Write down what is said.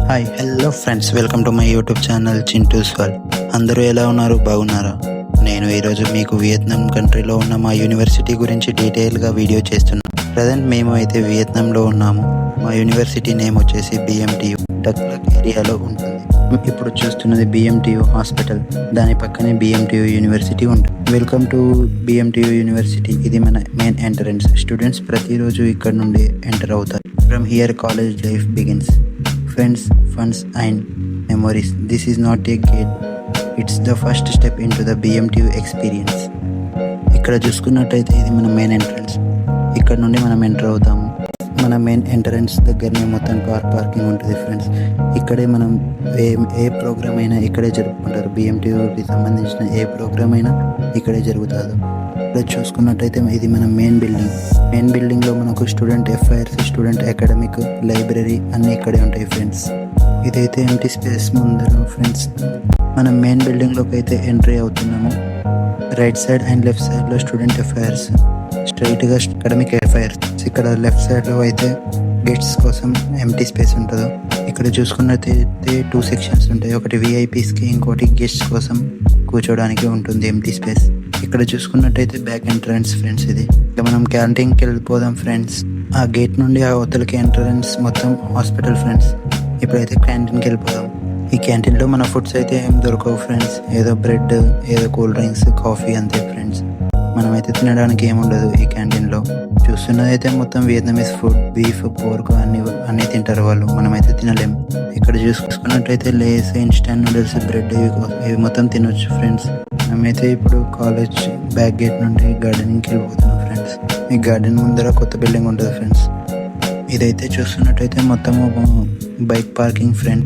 Hi hello friends, welcome to my YouTube channel Chintu's world. అందరూ ఎలా ఉన్నారు? బాగున్నారా? నేను ఈరోజు మీకు వియత్నాం కంట్రీలో ఉన్న మా యూనివర్సిటీ గురించి డీటెయిల్గా వీడియో చేస్తున్నాను. ప్రజెంట్ మేము అయితే వియత్నాంలో ఉన్నాము. మా యూనివర్సిటీ నేమ్ వచ్చేసి BMTU డక్లక్ ఏరియాలో ఉంటుంది. ఇప్పుడు చూస్తున్నది BMTU హాస్పిటల్, దాని పక్కనే BMTU యూనివర్సిటీ ఉంటుంది. Welcome to BMTU university. ఇది మన మెయిన్ ఎంట్రన్స్. స్టూడెంట్స్ ప్రతిరోజు ఇక్కడ నుండి ఎంటర్ అవుతారు. From here college life begins. Friends, funds and memories. This is not a gate. It's the first step into the BMTU experience. ఇక్కడ చూసుకున్నట్టయితే ఇది మన మెయిన్ ఎంట్రన్స్. ఇక్కడ నుండి మనం ఎంటర్ అవుతాము. మన మెయిన్ ఎంట్రన్స్ దగ్గరనే మొత్తం కార్ పార్కింగ్ ఉంటుంది ఫ్రెండ్స్. ఇక్కడే మనం ఏ ప్రోగ్రామ్ అయినా ఇక్కడే జరుపుకుంటారు. BMTUకి సంబంధించిన ఏ ప్రోగ్రామ్ అయినా ఇక్కడే జరుగుతుంది. ఇక్కడ చూసుకున్నట్టయితే ఇది మన మెయిన్ బిల్డింగ్లో మనకు student affairs, student academic, library అన్నీ ఇక్కడే ఉంటాయి ఫ్రెండ్స్. ఇదైతే ఎంటీ స్పేస్ ముందర ఫ్రెండ్స్. మనం మెయిన్ బిల్డింగ్లోకి అయితే ఎంట్రీ అవుతున్నాము. రైట్ సైడ్ అండ్ లెఫ్ట్ సైడ్లో స్టూడెంట్ అఫైర్స్, స్ట్రైట్గా అకాడమిక్ అఫైర్స్. ఇక్కడ లెఫ్ట్ సైడ్లో అయితే గెస్ట్స్ కోసం ఎంటీ స్పేస్ ఉంటుంది. ఇక్కడ చూసుకున్నట్టయితే 2 సెక్షన్స్ ఉంటాయి. ఒకటి VIPస్కి, ఇంకోటి గెస్ట్స్ కోసం కూర్చోడానికి ఉంటుంది ఎంటీ స్పేస్. ఇక్కడ చూసుకున్నట్టయితే బ్యాక్ ఎంట్రన్స్ ఫ్రెండ్స్. ఇది ఇక మనం క్యాంటీన్కి వెళ్ళిపోదాం ఫ్రెండ్స్. ఆ గేట్ నుండి ఆ అవతలకి ఎంట్రన్స్ మొత్తం హాస్పిటల్ ఫ్రెండ్స్. ఇప్పుడైతే క్యాంటీన్కి వెళ్ళిపోదాం. ఈ క్యాంటీన్లో మన ఫుడ్స్ అయితే ఏం దొరకవు ఫ్రెండ్స్. ఏదో బ్రెడ్, ఏదో కూల్ డ్రింక్స్, కాఫీ అంతే ఫ్రెండ్స్. మనమైతే తినడానికి ఏముండదు ఈ క్యాంటీన్లో. చూస్తున్నదైతే మొత్తం వియత్నామీస్ ఫుడ్, బీఫ్, పోర్క్ అన్నీ తింటారు వాళ్ళు. మనమైతే తినలేం. ఇక్కడ చూసుకున్నట్టయితే లేస్, ఇన్స్టెంట్ నూడిల్స్, బ్రెడ్ ఇవి మొత్తం తినొచ్చు ఫ్రెండ్స్. మనమైతే ఇప్పుడు కాలేజ్ బ్యాక్ గేట్ నుండి గార్డెనింగ్కి వెళ్ళిపోతున్నాం ఫ్రెండ్స్. ఈ గార్డెన్ ముందర కొత్త బిల్డింగ్ ఉంటుంది ఫ్రెండ్స్. ఇదైతే చూస్తున్నట్టయితే మొత్తము బైక్ పార్కింగ్ ఫ్రెండ్.